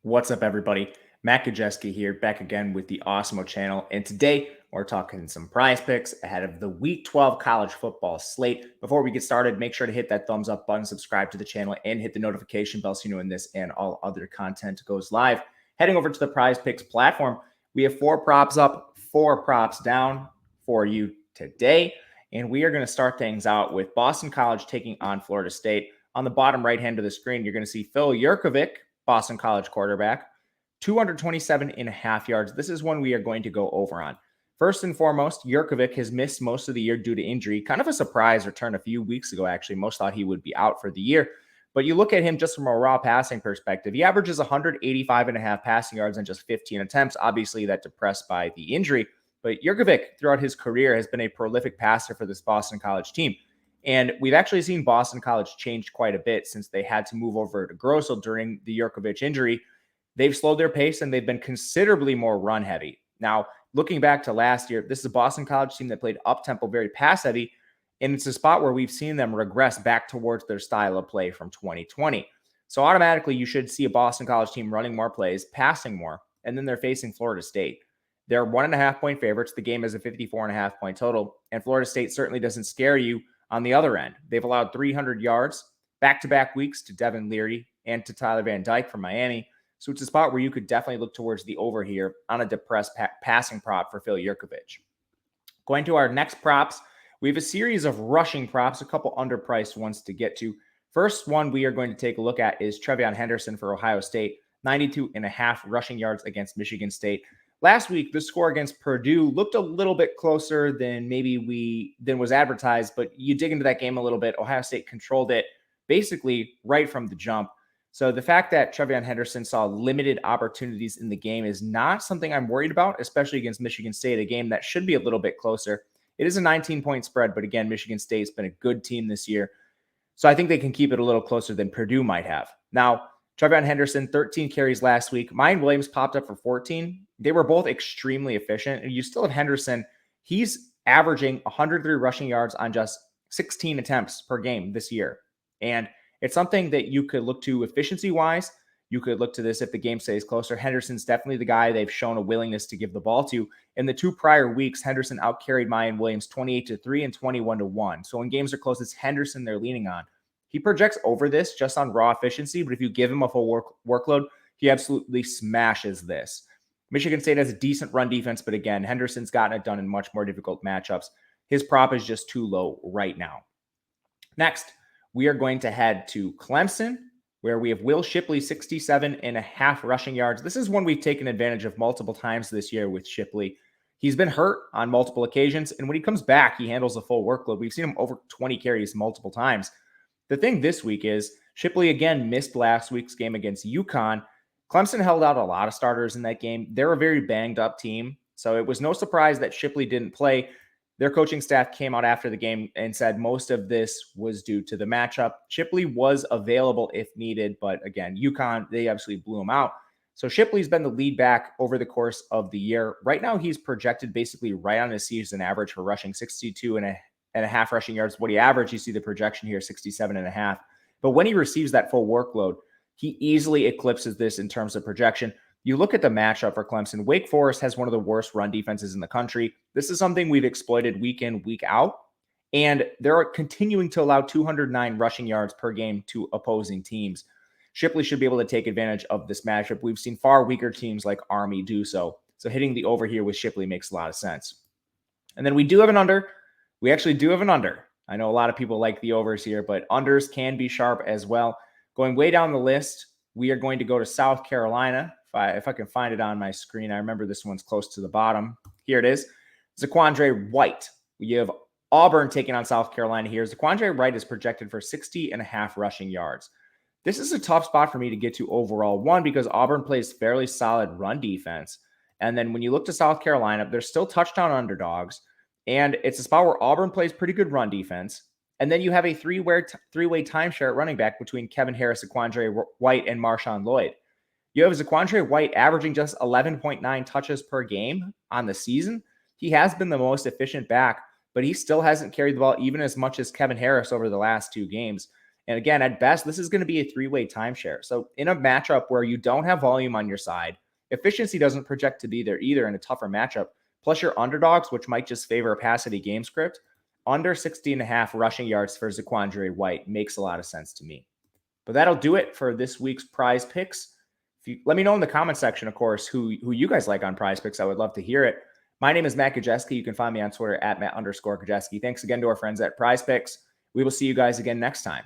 What's up, everybody? Matt Gajewski here, back again with the Awesemo channel. And today we're talking some prize picks ahead of the Week 12 college football slate. Before we get started, make sure to hit that thumbs up button, subscribe to the channel, and hit the notification bell so you know when this and all other content goes live. Heading over to the prize picks platform, we have 4 props up, 4 props down for you today. And we are going to start things out with Boston College taking on Florida State. On the bottom right hand of the screen, you're going to see Phil Jurkovec, Boston College quarterback, 227.5 yards. This is one we are going to go over on. First and foremost, Jurkovec has missed most of the year due to injury. Kind of a surprise return a few weeks ago, actually. Most thought he would be out for the year. But you look at him just from a raw passing perspective, he averages 185.5 passing yards on just 15 attempts. Obviously, that depressed by the injury. But Jurkovec, throughout his career, has been a prolific passer for this Boston College team. And we've actually seen Boston College change quite a bit since they had to move over to Grossel during the Jurkovec injury. They've slowed their pace and they've been considerably more run heavy. Now, looking back to last year, this is a Boston College team that played up-tempo, very pass heavy. And it's a spot where we've seen them regress back towards their style of play from 2020. So automatically, you should see a Boston College team running more plays, passing more, and then they're facing Florida State. They're 1.5-point favorites. The game is a 54.5-point total. And Florida State certainly doesn't scare you. On the other end, they've allowed 300 yards back-to-back weeks to Devin Leary and to Tyler Van Dyke from Miami. So it's a spot where you could definitely look towards the over here on a depressed passing prop for Phil Jurkovec. Going to our next props, we have a series of rushing props, a couple underpriced ones to get to. First one we are going to take a look at is TreVeyon Henderson for Ohio State, 92.5 rushing yards against Michigan State. Last week, the score against Purdue looked a little bit closer than than was advertised, but you dig into that game a little bit. Ohio State controlled it basically right from the jump. So the fact that TreVeyon Henderson saw limited opportunities in the game is not something I'm worried about, especially against Michigan State, a game that should be a little bit closer. It is a 19-point spread, but again, Michigan State's been a good team this year. So I think they can keep it a little closer than Purdue might have. Now, TreVeyon Henderson, 13 carries last week. Mayan Williams popped up for 14. They were both extremely efficient. And you still have Henderson. He's averaging 103 rushing yards on just 16 attempts per game this year. And it's something that you could look to efficiency-wise. You could look to this if the game stays closer. Henderson's definitely the guy they've shown a willingness to give the ball to. In the 2 prior weeks, Henderson outcarried Mayan Williams 28-3 and 21-1. So when games are close, it's Henderson they're leaning on. He projects over this just on raw efficiency, but if you give him a full workload, he absolutely smashes this. Michigan State has a decent run defense, but again, Henderson's gotten it done in much more difficult matchups. His prop is just too low right now. Next, we are going to head to Clemson, where we have Will Shipley, 67.5 rushing yards. This is one we've taken advantage of multiple times this year with Shipley. He's been hurt on multiple occasions, and when he comes back, he handles a full workload. We've seen him over 20 carries multiple times. The thing this week is Shipley again missed last week's game against UConn. Clemson held out a lot of starters in that game. They're a very banged up team, so it was no surprise that Shipley didn't play. Their coaching staff came out after the game and said most of this was due to the matchup. Shipley was available if needed, but again, UConn, they absolutely blew him out. So Shipley's been the lead back over the course of the year. Right now, he's projected basically right on his season average for rushing 62.5 rushing yards. What he averaged, you see the projection here, 67.5. But when he receives that full workload, he easily eclipses this in terms of projection. You look at the matchup for Clemson. Wake Forest has one of the worst run defenses in the country. This is something we've exploited week in, week out. And they're continuing to allow 209 rushing yards per game to opposing teams. Shipley should be able to take advantage of this matchup. We've seen far weaker teams like Army do so. So hitting the over here with Shipley makes a lot of sense. And then we do have an under. We actually do have an under. I know a lot of people like the overs here, but unders can be sharp as well. Going way down the list, we are going to go to South Carolina. If I can find it on my screen, I remember this one's close to the bottom. Here it is. Zaquandre White. We have Auburn taking on South Carolina here. Zaquandre White is projected for 60.5 rushing yards. This is a tough spot for me to get to overall. One, because Auburn plays fairly solid run defense. And then when you look to South Carolina, they're still touchdown underdogs. And it's a spot where Auburn plays pretty good run defense. And then you have a three-way timeshare at running back between Kevin Harris, Zaquandre White, and Marshawn Lloyd. You have Zaquandre White averaging just 11.9 touches per game on the season. He has been the most efficient back, but he still hasn't carried the ball even as much as Kevin Harris over the last 2 games. And again, at best, this is going to be a three-way timeshare. So in a matchup where you don't have volume on your side, efficiency doesn't project to be there either in a tougher matchup. Plus your underdogs, which might just favor a passivity game script, under 60.5 rushing yards for Zaquandre White makes a lot of sense to me. But that'll do it for this week's prize picks. If you, let me know in the comment section, of course, who you guys like on prize picks. I would love to hear it. My name is Matt Gajewski. You can find me on Twitter at Matt_Gajewski. Thanks again to our friends at PrizePicks. We will see you guys again next time.